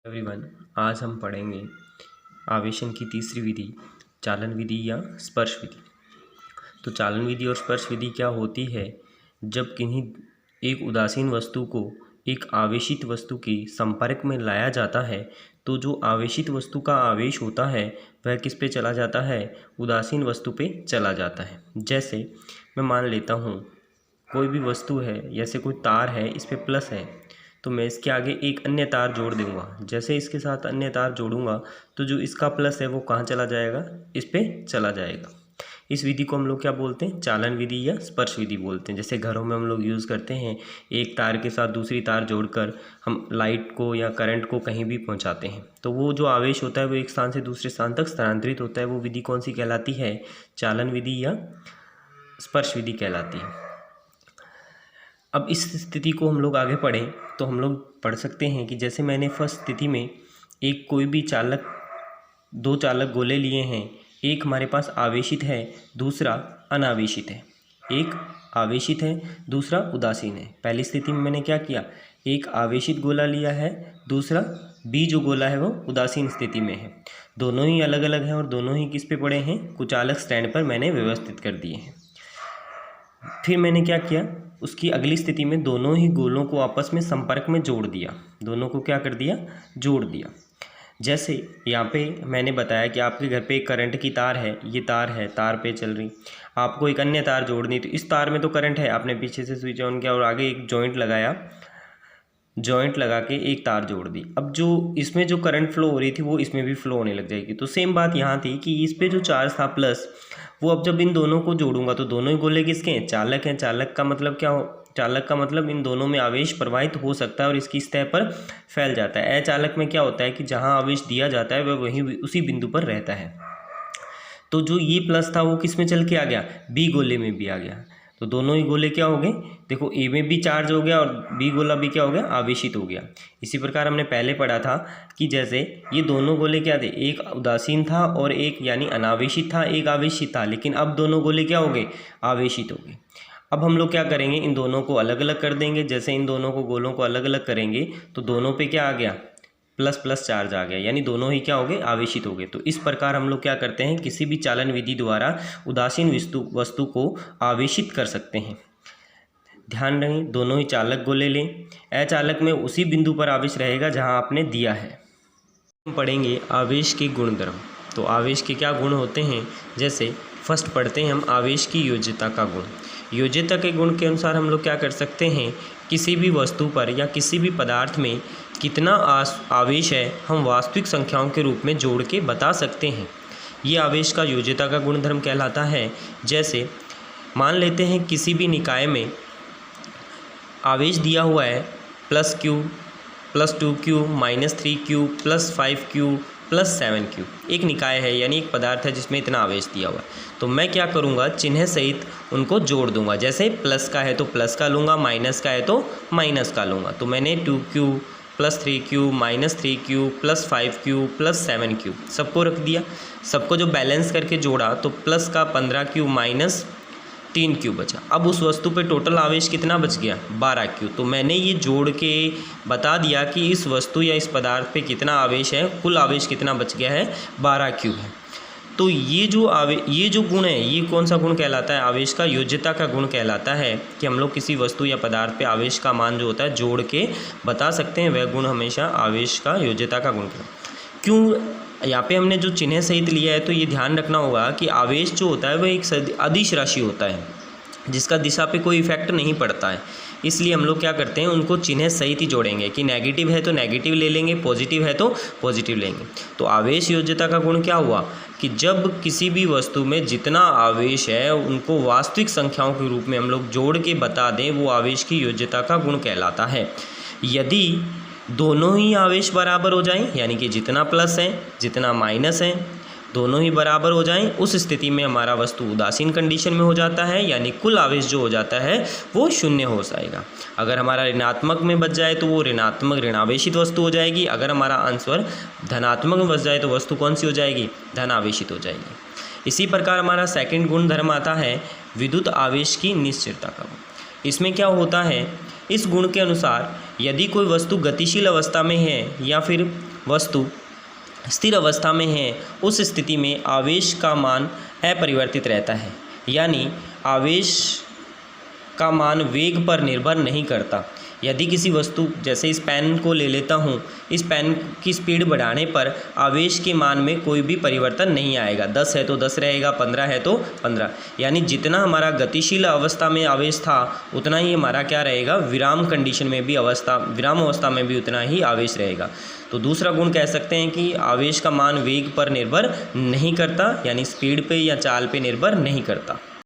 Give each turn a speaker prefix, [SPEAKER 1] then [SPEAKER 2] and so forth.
[SPEAKER 1] Everyone, आज हम पढ़ेंगे आवेशन की तीसरी विधि चालन विधि या स्पर्श विधि। तो चालन विधि और स्पर्श विधि क्या होती है? जब किन्हीं एक उदासीन वस्तु को एक आवेशित वस्तु के संपर्क में लाया जाता है तो जो आवेशित वस्तु का आवेश होता है वह किस पे चला जाता है? उदासीन वस्तु पे चला जाता है। जैसे मैं मान लेता हूँ कोई भी वस्तु है, जैसे कोई तार है, इस पे प्लस है तो मैं इसके आगे एक अन्य तार जोड़ दूंगा। जैसे इसके साथ अन्य तार जोड़ूंगा तो जो इसका प्लस है वो कहाँ चला जाएगा? इस पे चला जाएगा। इस विधि को हम लोग क्या बोलते हैं? चालन विधि या स्पर्श विधि बोलते हैं। जैसे घरों में हम लोग यूज़ करते हैं, एक तार के साथ दूसरी तार जोड़कर हम लाइट को या करंट को कहीं भी पहुंचाते हैं तो वो जो आवेश होता है वो एक स्थान से दूसरे स्थान तक स्थानांतरित होता है। वो विधि कौन सी कहलाती है? चालन विधि या स्पर्श विधि कहलाती है। अब इस स्थिति को हम लोग आगे पढ़ें तो हम लोग पढ़ सकते हैं कि जैसे मैंने फर्स्ट स्थिति में एक कोई भी दो चालक गोले लिए हैं। एक हमारे पास आवेशित है, दूसरा अनावेशित है। एक आवेशित है, दूसरा उदासीन है। पहली स्थिति में मैंने क्या किया? एक आवेशित गोला लिया है, दूसरा बी जो गोला है वो उदासीन स्थिति में है। दोनों ही अलग अलग हैं और दोनों ही किस पे पड़े हैं? कुचालक स्टैंड पर मैंने व्यवस्थित कर दिए हैं। फिर मैंने क्या किया? उसकी अगली स्थिति में दोनों ही गोलों को आपस में संपर्क में जोड़ दिया। दोनों को क्या कर दिया? जोड़ दिया। जैसे यहाँ पे मैंने बताया कि आपके घर पे एक करंट की तार है, ये तार है, तार पे चल रही, आपको एक अन्य तार जोड़नी। तो इस तार में तो करंट है, आपने पीछे से स्विच ऑन किया और आगे एक जॉइंट लगाया, जॉइंट लगा के एक तार जोड़ दी। अब जो इसमें जो करंट फ्लो हो रही थी वो इसमें भी फ्लो होने लग जाएगी। तो सेम बात यहाँ थी कि इस पे जो चार्ज था प्लस, वो अब जब इन दोनों को जोड़ूंगा तो दोनों ही गोले किसके हैं? चालक हैं। चालक का मतलब क्या हो? चालक का मतलब इन दोनों में आवेश प्रवाहित हो सकता है और इसकी सतह पर फैल जाता है। अचालक में क्या होता है कि जहाँ आवेश दिया जाता है वह वहीं उसी बिंदु पर रहता है। तो जो ये प्लस था वो किस में चल के आ गया? बी गोले में भी आ गया। तो दोनों ही गोले क्या हो गए? देखो, ए में भी चार्ज हो गया और बी गोला भी क्या हो गया? आवेशित हो गया। इसी प्रकार हमने पहले पढ़ा था कि जैसे ये दोनों गोले क्या थे? एक उदासीन था और एक यानी अनावेशित था, एक आवेशित था। लेकिन अब दोनों गोले क्या हो गए? आवेशित हो गए। अब हम लोग क्या करेंगे? इन दोनों को अलग अलग कर देंगे। जैसे इन दोनों को गोलों को अलग अलग करेंगे तो दोनों पे क्या आ गया? प्लस प्लस चार्ज आ गया, यानी दोनों ही क्या हो गए? आवेशित हो गए। तो इस प्रकार हम लोग क्या करते हैं? किसी भी चालन विधि द्वारा उदासीन वस्तु को आवेशित कर सकते हैं। ध्यान रहे, दोनों ही चालक गोले लें। अचालक में उसी बिंदु पर आवेश रहेगा जहां आपने दिया है। हम पढ़ेंगे आवेश के गुणधर्म। तो आवेश के क्या गुण होते हैं? जैसे फर्स्ट पढ़ते हैं हम आवेश की योज्यता का गुण। योज्यता के गुण के अनुसार हम लोग क्या कर सकते हैं? किसी भी वस्तु पर या किसी भी पदार्थ में कितना आवेश है हम वास्तविक संख्याओं के रूप में जोड़ के बता सकते हैं। ये आवेश का योज्यता का गुणधर्म कहलाता है। जैसे मान लेते हैं किसी भी निकाय में आवेश दिया हुआ है +q +2q -3q +5q +7q। एक निकाय है यानी एक पदार्थ है जिसमें इतना आवेश दिया हुआ है। तो मैं क्या करूँगा? चिन्ह सहित उनको जोड़ दूंगा। जैसे प्लस का है तो प्लस का लूँगा, माइनस का है तो माइनस का लूँगा। तो मैंने 2q +3q -3q +5q +7q सबको रख दिया। सबको जो बैलेंस करके जोड़ा तो प्लस का 15q -3q बचा। अब उस वस्तु पे टोटल आवेश कितना बच गया? 12q। तो मैंने ये जोड़ के बता दिया कि इस वस्तु या इस पदार्थ पे कितना आवेश है, कुल आवेश कितना बच गया है? 12q है। तो ये जो गुण है, ये कौन सा गुण कहलाता है? आवेश का योज्यता का गुण कहलाता है कि हम लोग किसी वस्तु या पदार्थ पे आवेश का मान जो होता है जोड़ के बता सकते हैं। वह गुण हमेशा आवेश का योज्यता का गुण कहलाता है। क्यों यहाँ पे हमने जो चिन्ह सहित लिया है? तो ये ध्यान रखना होगा कि आवेश जो होता है वह एक अदिश राशि होता है जिसका दिशा पे कोई इफेक्ट नहीं पड़ता है। इसलिए हम लोग क्या करते हैं? उनको चिन्ह सहित ही जोड़ेंगे कि नेगेटिव है तो नेगेटिव ले लेंगे, पॉजिटिव है तो पॉजिटिव लेंगे। तो आवेश योज्यता का गुण क्या हुआ कि जब किसी भी वस्तु में जितना आवेश है उनको वास्तविक संख्याओं के रूप में हम लोग जोड़ के बता दें, वो आवेश की योज्यता का गुण कहलाता है। यदि दोनों ही आवेश बराबर हो जाएं, यानी कि जितना प्लस है जितना माइनस है दोनों ही बराबर हो जाएं, उस स्थिति में हमारा वस्तु उदासीन कंडीशन में हो जाता है, यानी कुल आवेश जो हो जाता है वो शून्य हो जाएगा। अगर हमारा ऋणात्मक में बच जाए तो वो ऋणावेशित वस्तु हो जाएगी। अगर हमारा आंसर धनात्मक में बच जाए तो वस्तु कौन सी हो जाएगी? धनावेशित हो जाएगी। इसी प्रकार हमारा सेकंड गुण धर्म आता है विद्युत आवेश की निश्चलता का। इसमें क्या होता है इस गुण के अनुसार यदि कोई वस्तु गतिशील अवस्था में है या फिर वस्तु स्थिर अवस्था में है, उस स्थिति में आवेश का मान अपरिवर्तित रहता है, यानी आवेश का मान वेग पर निर्भर नहीं करता। यदि किसी वस्तु, जैसे इस पेन को ले लेता हूँ, इस पेन की स्पीड बढ़ाने पर आवेश के मान में कोई भी परिवर्तन नहीं आएगा। 10 है तो 10 रहेगा, 15 है तो 15, यानी जितना हमारा गतिशील अवस्था में आवेश था उतना ही हमारा क्या रहेगा, विराम कंडीशन में भी विराम अवस्था में भी उतना ही आवेश रहेगा। तो दूसरा गुण कह सकते हैं कि आवेश का मान वेग पर निर्भर नहीं करता, यानी स्पीड पे या चाल पे निर्भर नहीं करता।